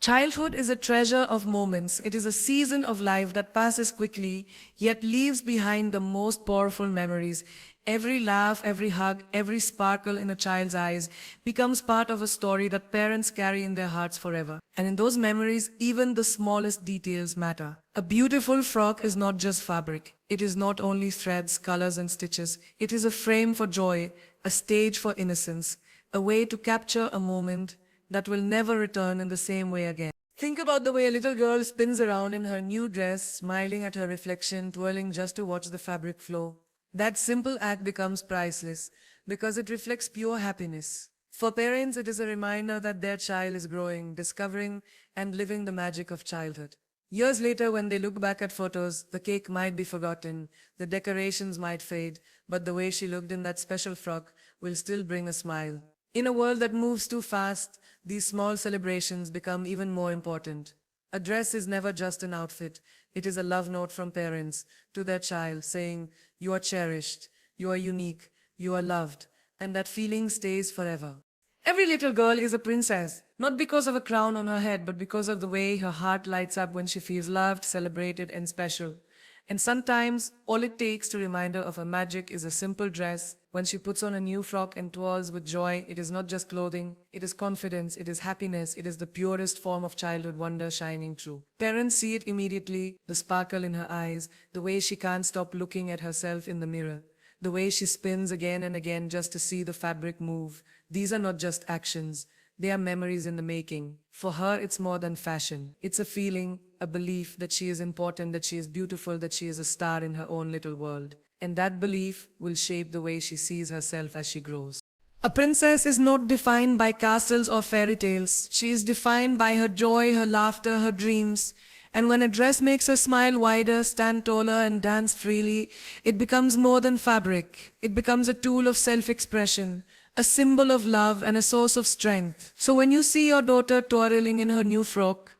Childhood is a treasure of moments. It is a season of life that passes quickly, yet leaves behind the most powerful memories. Every laugh, every hug, every sparkle in a child's eyes becomes part of a story that parents carry in their hearts forever. And in those memories, even the smallest details matter. A beautiful frock is not just fabric. It is not only threads, colors, and stitches. It is a frame for joy, a stage for innocence, a way to capture a moment that will never return in the same way again. Think about the way a little girl spins around in her new dress, smiling at her reflection, twirling just to watch the fabric flow. That simple act becomes priceless because it reflects pure happiness. For parents, it is a reminder that their child is growing, discovering, and living the magic of childhood. Years later, when they look back at photos, the cake might be forgotten, the decorations might fade, but the way she looked in that special frock will still bring a smile. In a world that moves too fast, these small celebrations become even more important. A dress is never just an outfit. It is a love note from parents to their child saying, "You are cherished, you are unique, you are loved," and that feeling stays forever. Every little girl is a princess, not because of a crown on her head, but because of the way her heart lights up when she feels loved, celebrated, and special. And sometimes, all it takes to remind her of her magic is a simple dress. When she puts on a new frock and twirls with joy, it is not just clothing, it is confidence, it is happiness, it is the purest form of childhood wonder shining through. Parents see it immediately, the sparkle in her eyes, the way she can't stop looking at herself in the mirror, the way she spins again and again just to see the fabric move. These are not just actions, they are memories in the making. For her, it's more than fashion. It's a feeling, a belief that she is important, that she is beautiful, that she is a star in her own little world. And that belief will shape the way she sees herself as she grows. A princess is not defined by castles or fairy tales. She is defined by her joy, her laughter, her dreams. And when a dress makes her smile wider, stand taller, and dance freely, it becomes more than fabric. It becomes a tool of self-expression, a symbol of love, and a source of strength. So when you see your daughter twirling in her new frock,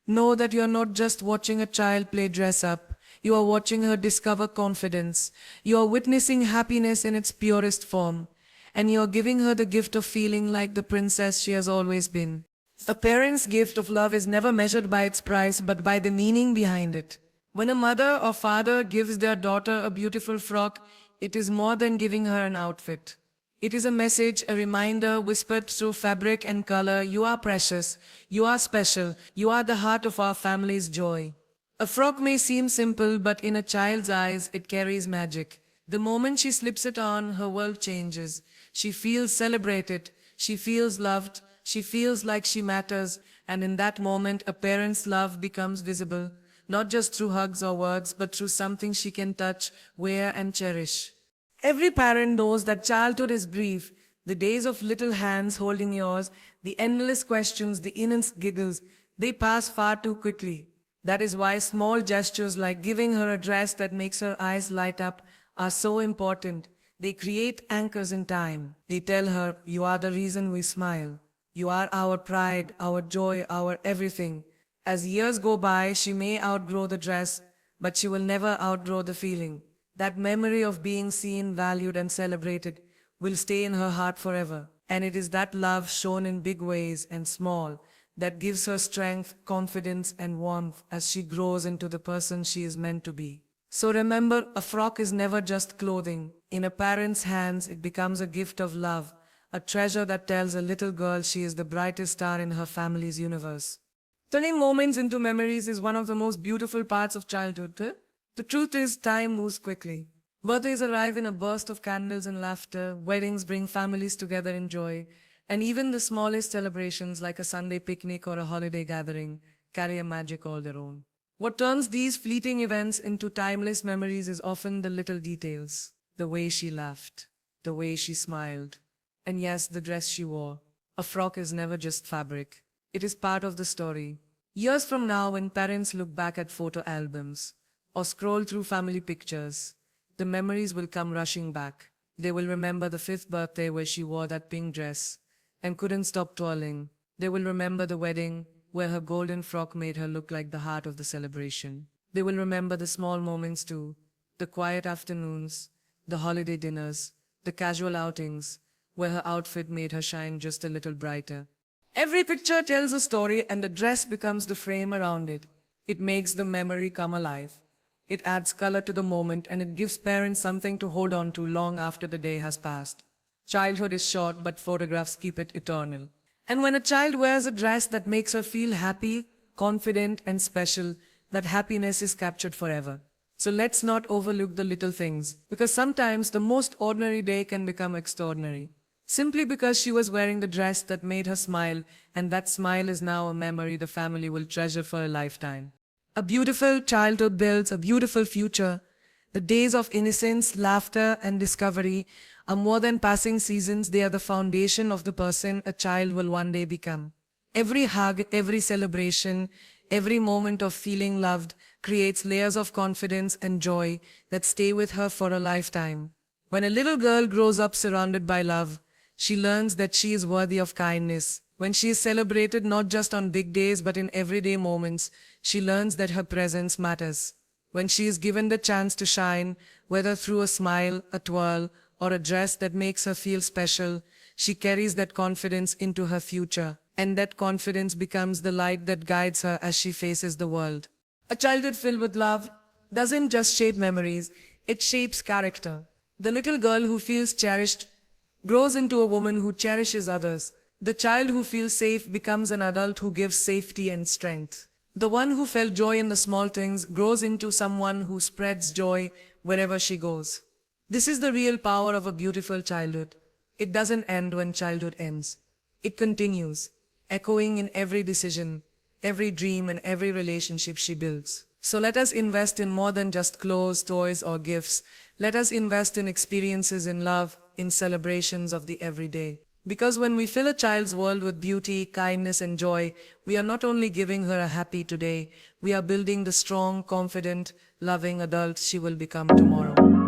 know that you're not just watching a child play dress up. You are watching her discover confidence. You are witnessing happiness in its purest form. And you are giving her the gift of feeling like the princess she has always been. A parent's gift of love is never measured by its price, but by the meaning behind it. When a mother or father gives their daughter a beautiful frock, it is more than giving her an outfit. It is a message, a reminder whispered through fabric and color. You are precious, you are special, you are the heart of our family's joy. A frock may seem simple, but in a child's eyes, it carries magic. The moment she slips it on, her world changes. She feels celebrated, she feels loved, she feels like she matters, and in that moment, a parent's love becomes visible, not just through hugs or words, but through something she can touch, wear, and cherish. Every parent knows that childhood is brief. The days of little hands holding yours, the endless questions, the innocent giggles, they pass far too quickly. That is why small gestures like giving her a dress that makes her eyes light up are so important. They create anchors in time. They tell her, "You are the reason we smile. You are our pride, our joy, our everything." As years go by, she may outgrow the dress, but she will never outgrow the feeling. That memory of being seen, valued, and celebrated will stay in her heart forever. And it is that love shown in big ways and small that gives her strength, confidence, and warmth as she grows into the person she is meant to be. So remember, a frock is never just clothing. In a parent's hands, it becomes a gift of love, a treasure that tells a little girl she is the brightest star in her family's universe. Turning moments into memories is one of the most beautiful parts of childhood. The truth is, time moves quickly. Birthdays arrive in a burst of candles and laughter, weddings bring families together in joy, and even the smallest celebrations like a Sunday picnic or a holiday gathering carry a magic all their own. What turns these fleeting events into timeless memories is often the little details. The way she laughed, the way she smiled, and yes, the dress she wore. A frock is never just fabric. It is part of the story. Years from now, when parents look back at photo albums or scroll through family pictures, the memories will come rushing back. They will remember the 5th birthday where she wore that pink dress and couldn't stop twirling. They will remember the wedding where her golden frock made her look like the heart of the celebration. They will remember the small moments too, the quiet afternoons, the holiday dinners, the casual outings, where her outfit made her shine just a little brighter. Every picture tells a story and the dress becomes the frame around it. It makes the memory come alive. It adds color to the moment and it gives parents something to hold on to long after the day has passed. Childhood is short, but photographs keep it eternal. And when a child wears a dress that makes her feel happy, confident, and special, that happiness is captured forever. So let's not overlook the little things, because sometimes the most ordinary day can become extraordinary. Simply because she was wearing the dress that made her smile, and that smile is now a memory the family will treasure for a lifetime. A beautiful childhood builds a beautiful future. The days of innocence, laughter, and discovery are more than passing seasons, they are the foundation of the person a child will one day become. Every hug, every celebration, every moment of feeling loved creates layers of confidence and joy that stay with her for a lifetime. When a little girl grows up surrounded by love, she learns that she is worthy of kindness. When she is celebrated not just on big days but in everyday moments, she learns that her presence matters. When she is given the chance to shine, whether through a smile, a twirl, or a dress that makes her feel special, she carries that confidence into her future, and that confidence becomes the light that guides her as she faces the world. A childhood filled with love doesn't just shape memories, it shapes character. The little girl who feels cherished grows into a woman who cherishes others. The child who feels safe becomes an adult who gives safety and strength. The one who felt joy in the small things grows into someone who spreads joy wherever she goes. This is the real power of a beautiful childhood. It doesn't end when childhood ends. It continues, echoing in every decision, every dream, and every relationship she builds. So let us invest in more than just clothes, toys, or gifts. Let us invest in experiences, in love, in celebrations of the everyday. Because when we fill a child's world with beauty, kindness, and joy, we are not only giving her a happy today, we are building the strong, confident, loving adult she will become tomorrow.